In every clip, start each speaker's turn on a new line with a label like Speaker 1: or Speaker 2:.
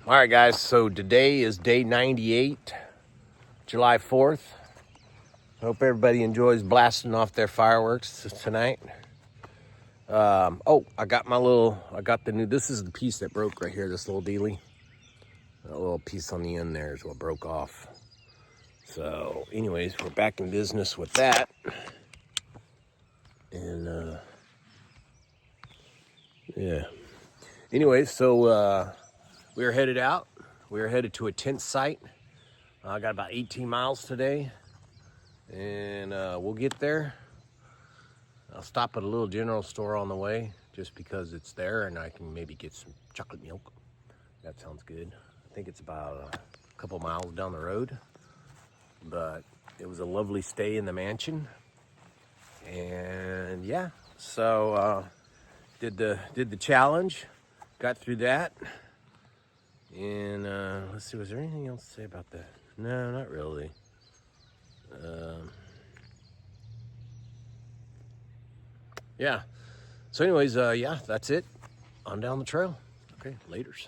Speaker 1: All right, guys, so today is day 98, July 4th. Hope everybody enjoys blasting off their fireworks tonight. I got the new, this is the piece that broke right here, this little dealie. That little piece on the end there is what broke off. So, anyways, we're back in business with that. And, yeah. Anyways, so we are headed out. We are headed to a tent site. I got about 18 miles today. And we'll get there. I'll stop at a little general store on the way just because it's there and I can maybe get some chocolate milk. That sounds good. I think it's about a couple miles down the road. But it was a lovely stay in the mansion. And yeah, so did the challenge, got through that. And let's see, was there anything else to say about that? No, not really. Yeah. So anyways, yeah, that's it. On down the trail. Okay, laters.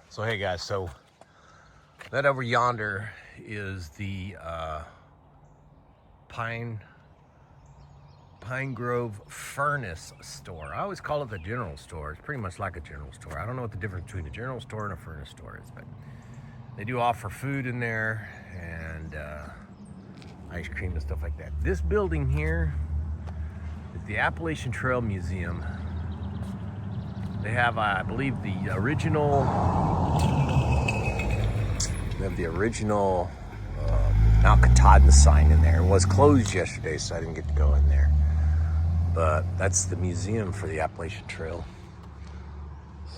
Speaker 1: So hey guys, so that over yonder is the Pine Grove Furnace store. I always call it the general store. It's pretty much like a general store. I don't know what the difference between a general store and a furnace store is, but they do offer food in there and ice cream and stuff like that. This building here is the Appalachian Trail Museum. They have, I believe, the original Mount Katahdin sign in there. It was closed yesterday, so I didn't get to go in there. But that's the museum for the Appalachian Trail.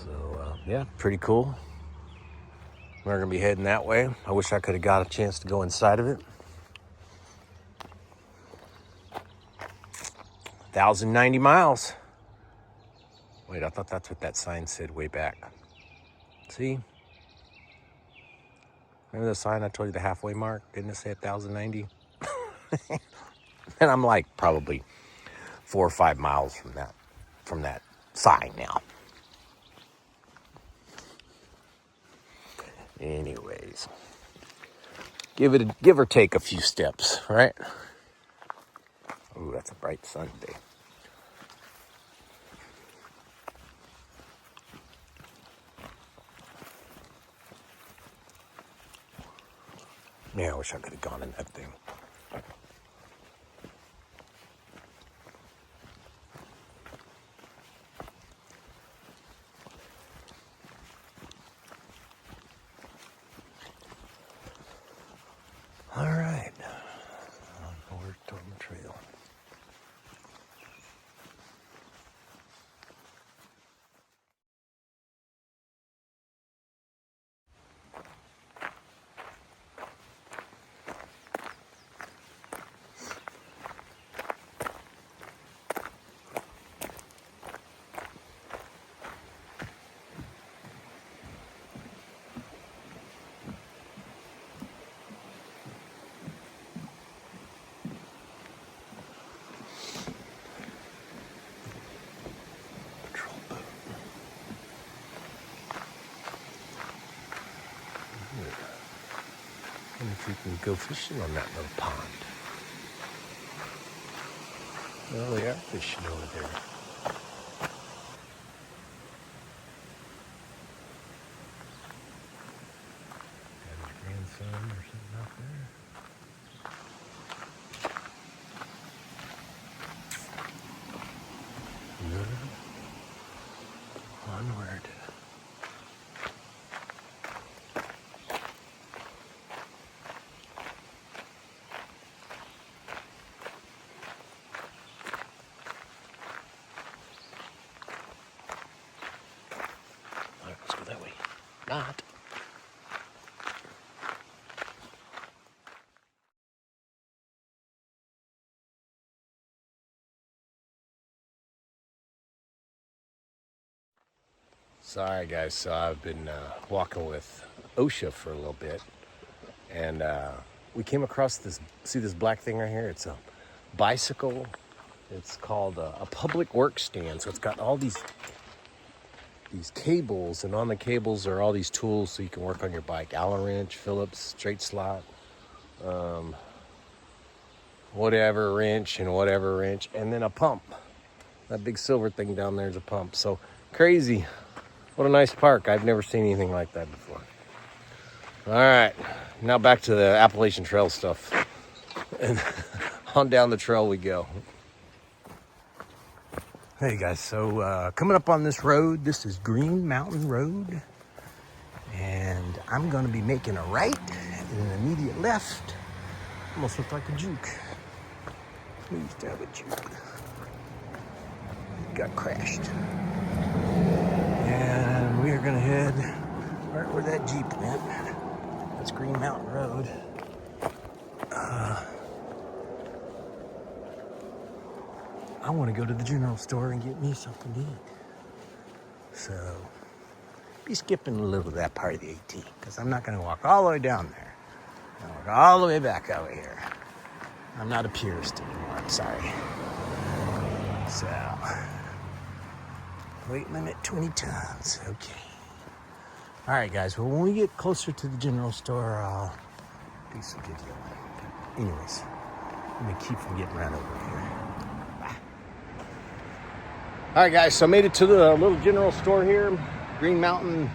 Speaker 1: So, yeah, pretty cool. We're going to be heading that way. I wish I could have got a chance to go inside of it. 1,090 miles. Wait, I thought that's what that sign said way back. See? Remember the sign I told you, the halfway mark? Didn't it say 1,090? And I'm like probably 4 or 5 miles from that sign now. Anyways, give or take a few steps, right? Ooh, that's a bright sun day. Yeah, I wish I could have gone in that thing. All right, onward on the trail. Patrol boat. I wonder if we can go fishing on that little pond. Well, they are fishing over there. Got his grandson or something out there. Onward. All right, let's go that way. Not. Sorry, guys. So I've been walking with OSHA for a little bit, and we came across this. See this black thing right here? It's a bicycle. It's called a public work stand. So it's got all these cables, and on the cables are all these tools so you can work on your bike. Allen wrench, Phillips, straight slot, whatever wrench, and then a pump. That big silver thing down there is a pump. So crazy. What a nice park. I've never seen anything like that before. All right, now back to the Appalachian Trail stuff. And on down the trail we go. Hey guys, so coming up on this road, this is Green Mountain Road. And I'm gonna be making a right and an immediate left. Almost looked like a juke. We used to have a juke. It got crashed. And we are gonna head right where that Jeep went. That's Green Mountain Road. I want to go to the general store and get me something to eat. So, be skipping a little of that part of the AT, because I'm not going to walk all the way down there. I'm going to walk all the way back over here. I'm not a purist anymore, I'm sorry. So, weight limit 20 tons, okay. All right, guys, well, when we get closer to the general store, I'll do some video. But anyways, I'm going to keep from getting run over here. All right, guys, so I made it to the little general store here, Green Mountain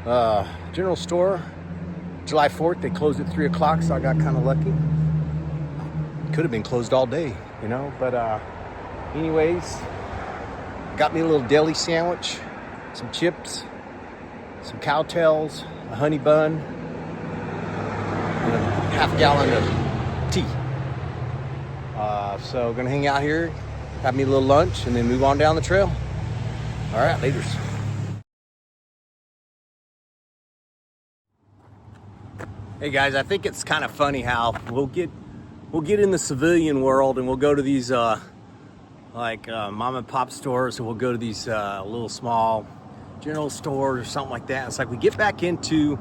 Speaker 1: General Store. July 4th, they closed at 3 o'clock, so I got kind of lucky. Could have been closed all day, you know, but anyways, got me a little deli sandwich, some chips, some cowtails, a honey bun, and a half-gallon of tea. So gonna hang out here, have me a little lunch, and then move on down the trail. All right, laters. Hey guys, I think it's kind of funny how we'll get in the civilian world and we'll go to these mom and pop stores, and we'll go to these little small general stores or something like that. It's like we get back into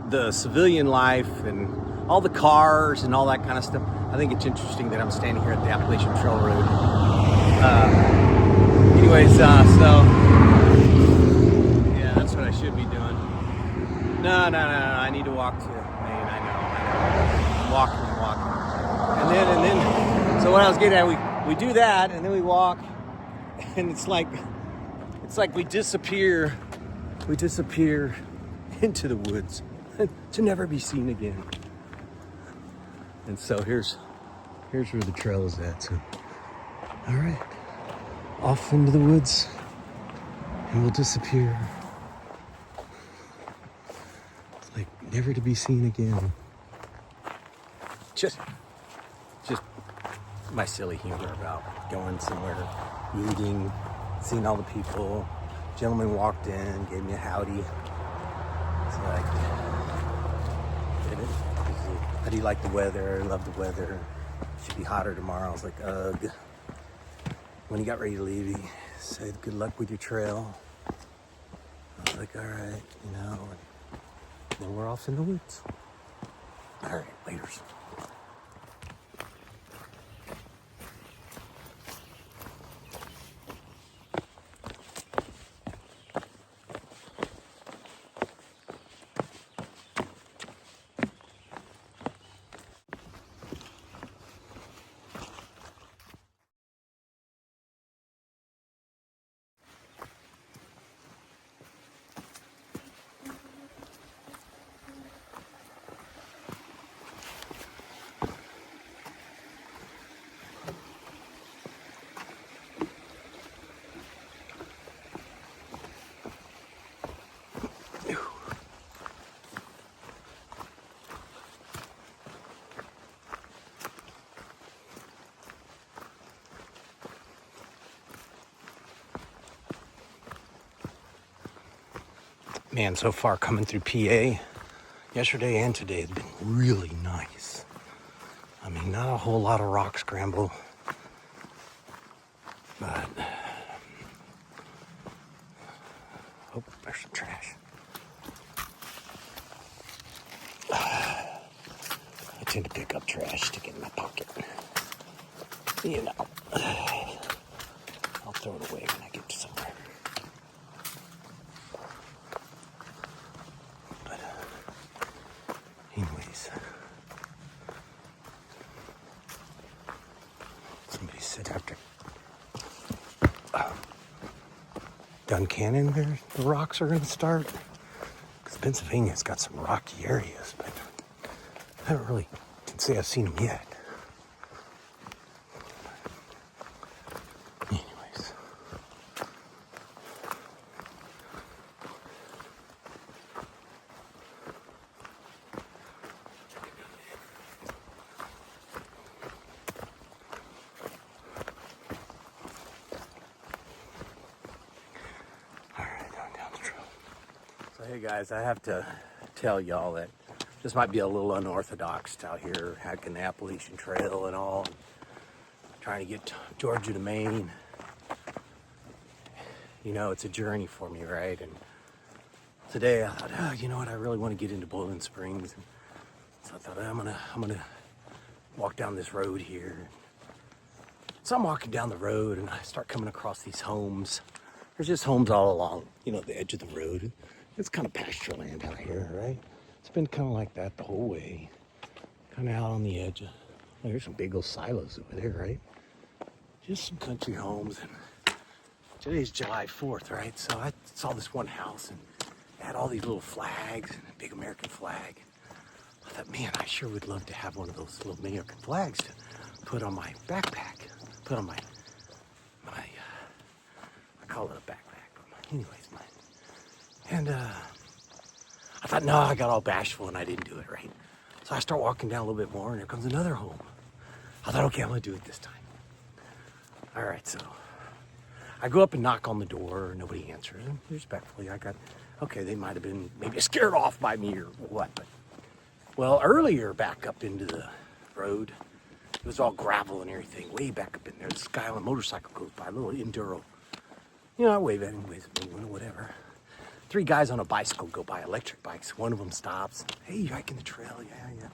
Speaker 1: the civilian life and all the cars and all that kind of stuff. I think it's interesting that I'm standing here at the Appalachian Trail Road. So yeah, that's what I should be doing. No, I need to walk too. I know. I'm walking. And then, so what I was getting at, we do that, and then we walk, and it's like we disappear into the woods to never be seen again. And so here's where the trail is at. So, all right, off into the woods, and we'll disappear. It's like never to be seen again. Just my silly humor about going somewhere, meeting, seeing all the people. Gentleman walked in, gave me a howdy. It's like, how do you like the weather? I love the weather. Should be hotter tomorrow. I was like, ugh. When he got ready to leave, he said, good luck with your trail. I was like, all right, you know. And then we're off in the woods. All right, laters. Man, so far coming through PA, yesterday and today has been really nice. I mean, not a whole lot of rock scramble, but, oh, there's some trash. I tend to pick up trash, stick it in my pocket. You know, I'll throw it away when I get to somewhere. But, anyways, somebody said after Duncannon, the rocks are going to start. Because Pennsylvania's got some rocky areas, but I don't really can say I've seen them yet. Anyways. So hey guys, I have to tell y'all that this might be a little unorthodox out here, hiking the Appalachian Trail and all, trying to get to Georgia to Maine. You know, it's a journey for me, right? And today I thought, oh, you know what, I really want to get into Boiling Springs. And so I thought, I'm gonna walk down this road here. So I'm walking down the road and I start coming across these homes. There's just homes all along, you know, the edge of the road. It's kind of pasture land out here, right? It's been kind of like that the whole way. Kind of out on the edge. There's some big old silos over there, right? Just some country homes. And today's July 4th, right? So I saw this one house and it had all these little flags and a big American flag. I thought, man, I sure would love to have one of those little American flags to put on my backpack. Put on my I call it a backpack, but anyways, and I thought, no, I got all bashful and I didn't do it, right? So I start walking down a little bit more and there comes another home. I thought, okay, I'm gonna do it this time. All right, so I go up and knock on the door, nobody answers, and respectfully, okay, they might have been maybe scared off by me or what, but, well, earlier back up into the road, it was all gravel and everything, way back up in there. This guy on a motorcycle goes by, a little enduro. You know, I wave at him, whatever. 3 guys on a bicycle go by, electric bikes. One of them stops. Hey, you hiking the trail? Yeah.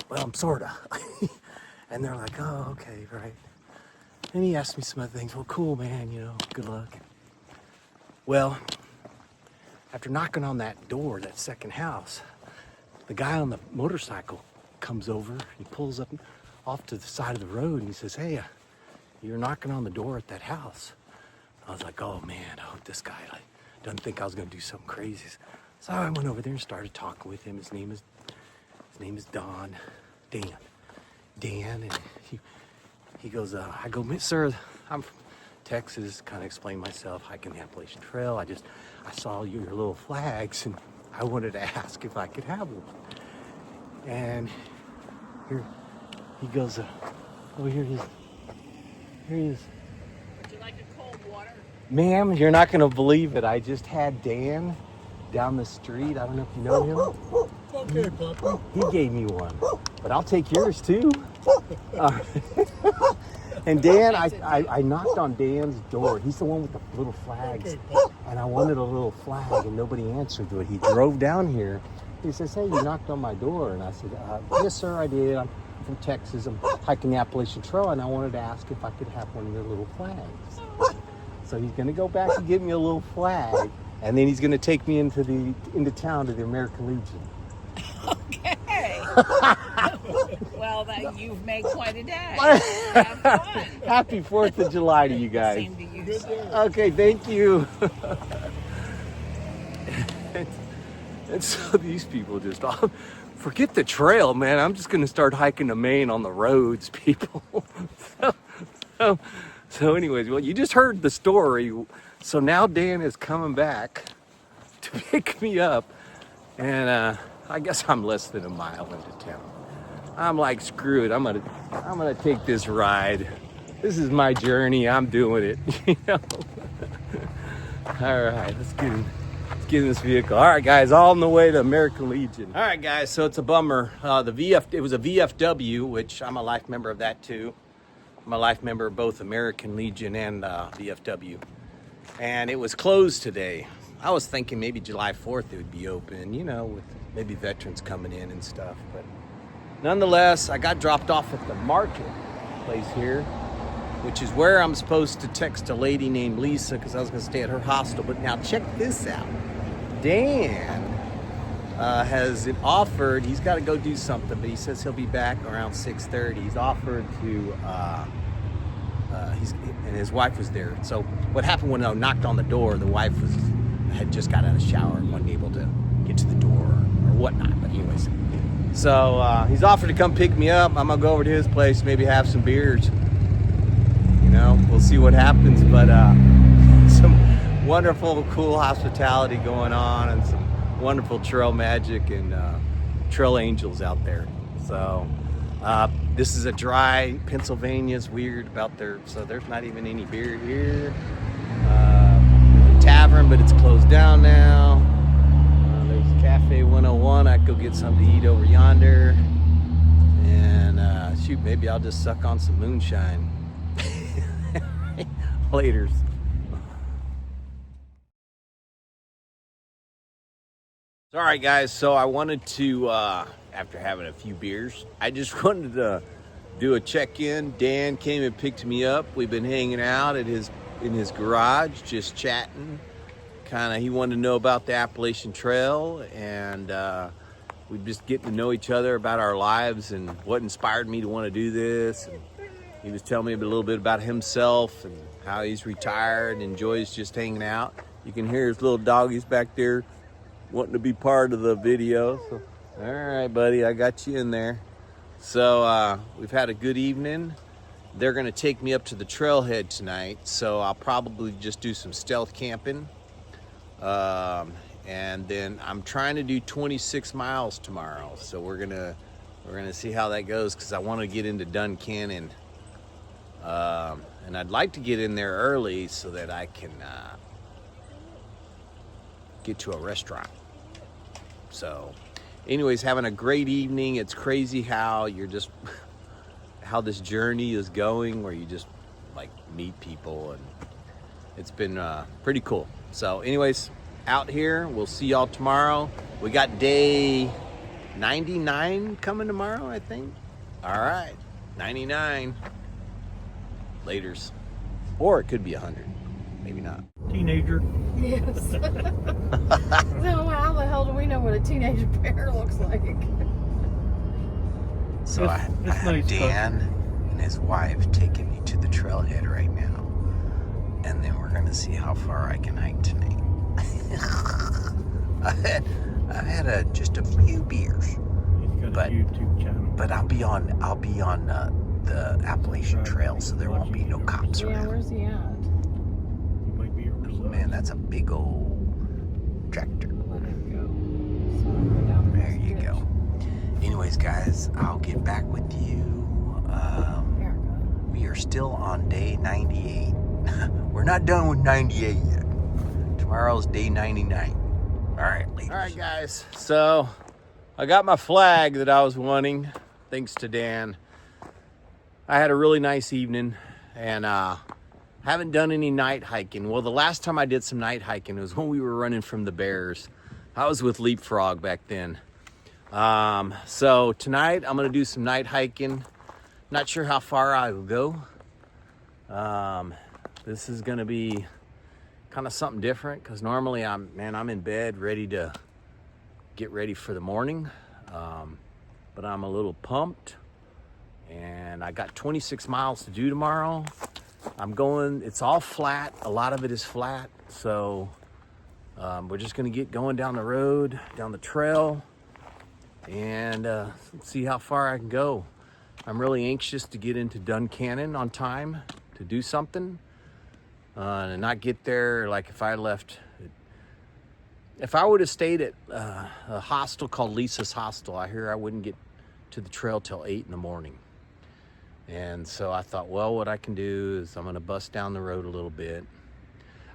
Speaker 1: Well, I'm sorta. And they're like, oh, okay, right. And he asked me some other things. Well, cool, man, you know, good luck. Well, after knocking on that door, that second house, the guy on the motorcycle comes over, he pulls up off to the side of the road and he says, hey, you're knocking on the door at that house. I was like, oh man, I hope this guy doesn't think I was gonna do something crazy. So I went over there and started talking with him. His name is Dan, and he goes, I go, sir, I'm from Texas, kind of explain myself, hiking the Appalachian Trail. I saw your little flags and I wanted to ask if I could have one. And here he goes, oh, here he is. Would you like a cold water? Ma'am, you're not gonna believe it. I just had Dan down the street. I don't know if you know him.
Speaker 2: Okay, Papa.
Speaker 1: He gave me one, but I'll take yours too. And Dan, I knocked on Dan's door. He's the one with the little flags.
Speaker 2: Okay,
Speaker 1: and I wanted a little flag and nobody answered to it. He drove down here. He says, hey, you knocked on my door. And I said, yes, sir, I did. I'm from Texas. I'm hiking the Appalachian Trail and I wanted to ask if I could have one of your little flags. So he's going to go back and get me a little flag, and then he's going to take me into town to the American Legion.
Speaker 3: Okay. Well, you've made quite a day. Have fun.
Speaker 1: Happy 4th of July to you guys.
Speaker 3: Same to you, sir.
Speaker 1: Okay, thank you. And so these people just forget the trail, man. I'm just going to start hiking to Maine on the roads, people. So anyways, well, you just heard the story. So now Dan is coming back to pick me up. And I guess I'm less than a mile into town. I'm like, screw it. I'm gonna take this ride. This is my journey. I'm doing it. You know? All right, let's get in this vehicle. All right, guys, all on the way to American Legion. All right, guys, so it's a bummer. It was a VFW, which I'm a life member of that too. I'm a life member of both American Legion and VFW. And it was closed today. I was thinking maybe July 4th it would be open, you know, with maybe veterans coming in and stuff. But nonetheless, I got dropped off at the market place here. which is where I'm supposed to text a lady named Lisa because I was going to stay at her hostel. But now check this out. Dan has offered, he's got to go do something, but he says he'll be back around 6:30. He's offered to, and his wife was there. So what happened when I knocked on the door, the wife had just got out of the shower and wasn't able to get to the door or whatnot. But anyways, so he's offered to come pick me up. I'm gonna go over to his place, maybe have some beers. You know, we'll see what happens. But some wonderful, cool hospitality going on, and some wonderful trail magic and trail angels out there. So this is a dry, Pennsylvania's weird about so there's not even any beer here. Tavern, but it's closed down now. There's Cafe 101. I could go get something to eat over yonder. And shoot, maybe I'll just suck on some moonshine. Laters. All right, guys, so I wanted to, after having a few beers, I just wanted to do a check-in. Dan came and picked me up. We've been hanging out in his garage, just chatting. He wanted to know about the Appalachian Trail, and we're just getting to know each other about our lives and what inspired me to want to do this. And he was telling me a little bit about himself and how he's retired and enjoys just hanging out. You can hear his little doggies back there wanting to be part of the video. So, all right, buddy, I got you in there. So we've had a good evening. They're gonna take me up to the trailhead tonight, so I'll probably just do some stealth camping. And then I'm trying to do 26 miles tomorrow. So we're gonna see how that goes, because I want to get into Duncannon. And I'd like to get in there early so that I can get to a restaurant. So anyways, having a great evening. It's crazy how how this journey is going, where you just like meet people, and it's been pretty cool. So anyways, out here, we'll see y'all tomorrow. We got day 99 coming tomorrow, I think. All right, 99. Laters. Or it could be 100. Maybe not.
Speaker 2: Teenager.
Speaker 4: Yes. So how the hell do we know what a teenage bear looks like?
Speaker 1: So I have Dan and his wife taking me to the trailhead right now. And then we're going to see how far I can hike tonight. I've had just a few beers.
Speaker 2: He's got a YouTube channel.
Speaker 1: But I'll be on the Appalachian Trail, so there won't be no cops around.
Speaker 4: Yeah, where's he at?
Speaker 2: He might be over the
Speaker 1: Man, that's a big old tractor.
Speaker 4: Let it go. So I'll go down
Speaker 1: There
Speaker 4: this
Speaker 1: you
Speaker 4: ditch.
Speaker 1: go. Anyways, guys, I'll get back with you. We are still on day 98. We're not done with 98 yet. Tomorrow's day 99. All right, ladies. All right, guys. So I got my flag that I was wanting, thanks to Dan. I had a really nice evening, and haven't done any night hiking. Well, the last time I did some night hiking was when we were running from the bears. I was with Leapfrog back then. So tonight I'm gonna do some night hiking. Not sure how far I will go. This is gonna be kind of something different, because normally I'm in bed ready to get ready for the morning. But I'm a little pumped, and I got 26 miles to do tomorrow. It's all flat. A lot of it is flat. So we're just gonna get going down the road, down the trail, and see how far I can go. I'm really anxious to get into Duncannon on time to do something, and not get there like if I would have stayed at a hostel called Lisa's Hostel. I hear I wouldn't get to the trail till 8 in the morning. And so I thought, well, what I can do is I'm gonna bust down the road a little bit.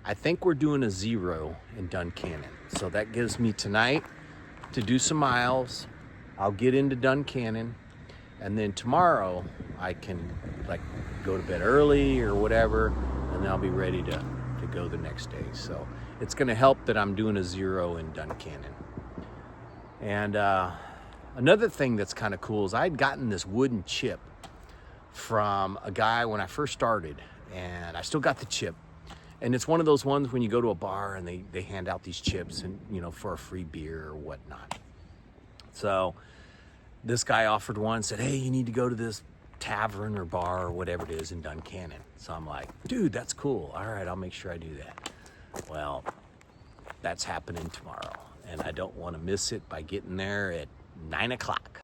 Speaker 1: I think we're doing a 0 in Duncannon. So that gives me tonight to do some miles. I'll get into Duncannon, and then tomorrow I can like go to bed early or whatever, and then I'll be ready to go the next day. So it's gonna help that I'm doing a 0 in Duncannon. And another thing that's kind of cool is I'd gotten this wooden chip from a guy when I first started, and I still got the chip. And it's one of those ones when you go to a bar and they hand out these chips and, you know, for a free beer or whatnot. So this guy offered one, said, hey, you need to go to this tavern or bar or whatever it is in Duncannon. So I'm like, dude, that's cool. All right, I'll make sure I do that. Well, that's happening tomorrow, and I don't want to miss it by getting there at 9 o'clock.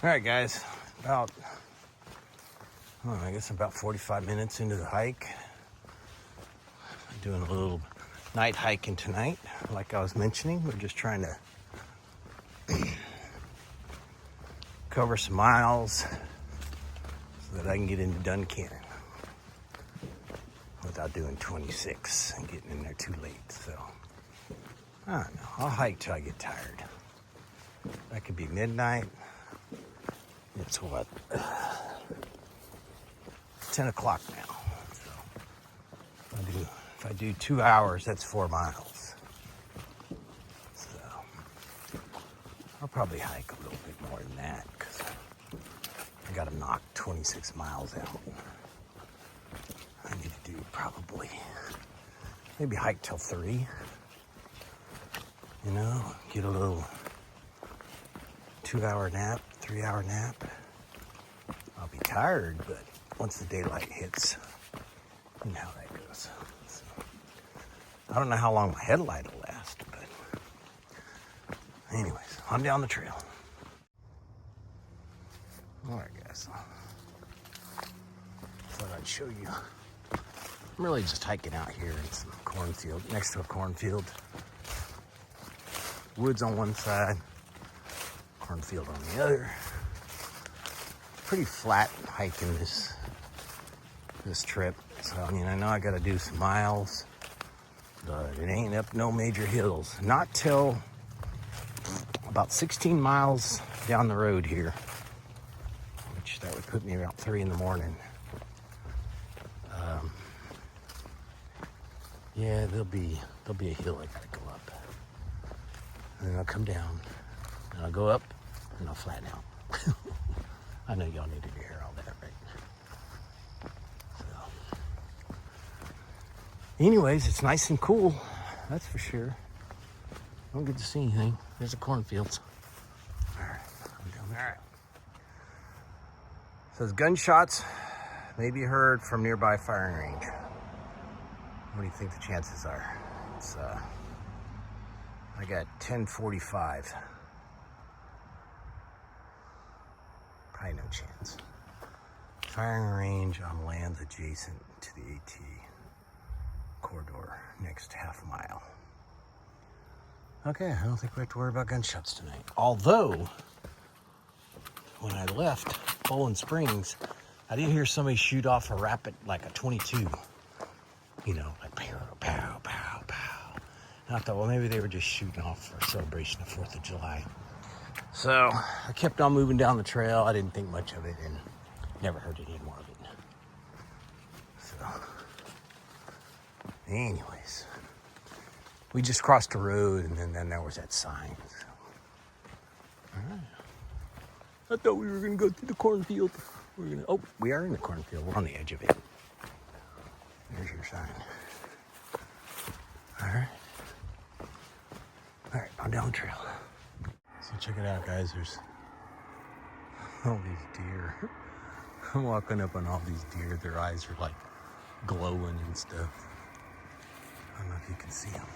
Speaker 1: All right, guys, I guess about 45 minutes into the hike. I'm doing a little night hiking tonight. Like I was mentioning, we're just trying to cover some miles so that I can get into Duncannon without doing 26 and getting in there too late. So, I don't know. I'll hike till I get tired. That could be midnight. It's what? 10 o'clock now. So if I do 2 hours, that's 4 miles. So I'll probably hike a little bit more than that because I got to knock 26 miles out. I need to do probably maybe hike till 3. You know, get a little 2-hour nap, 3-hour nap. I'll be tired, but once the daylight hits, you know how that goes. So, I don't know how long my headlight will last, but anyways, I'm down the trail. All right, guys. Thought I'd show you. I'm really just hiking out here in some cornfield, next to a cornfield. Woods on one side, cornfield on the other. Pretty flat hiking this trip. So, I mean, I know I got to do some miles, but it ain't up no major hills. Not till about 16 miles down the road here, which that would put me about 3 in the morning. Yeah, there'll be a hill I gotta go up, and then I'll come down, and I'll go up, and I'll flatten out. I know y'all needed to hear all that, right? So, anyways, it's nice and cool, that's for sure. I don't get to see anything. There's the cornfields. All right, I'm down there. All right. Says gunshots may be heard from nearby firing range. What do you think the chances are? It's I got 10:45. Probably no chance. Firing range on lands adjacent to the AT corridor, next half mile. Okay, I don't think we have to worry about gunshots tonight. Although, when I left Bowling Springs, I did hear somebody shoot off a rapid, like a 22. You know, like pow, pow, pow, pow. And I thought, well, maybe they were just shooting off for a celebration of 4th of July. So I kept on moving down the trail. I didn't think much of it and never heard any more of it. So, anyways, we just crossed the road and then there was that sign. So, all right. I thought we were going to go through the cornfield. Oh, we are in the cornfield. We're on the edge of it. There's your sign. All right. All right, I'm down the trail. So check it out, guys. There's all these deer. I'm walking up on all these deer. Their eyes are like glowing and stuff. I don't know if you can see them.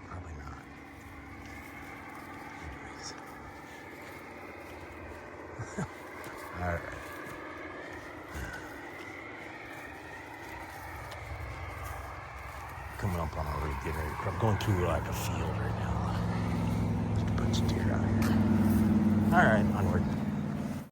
Speaker 1: Probably not. Anyways. All right. Coming up on our road, getting ready. I'm going through like a field right now. Just a bunch of deer out here. All right, onward.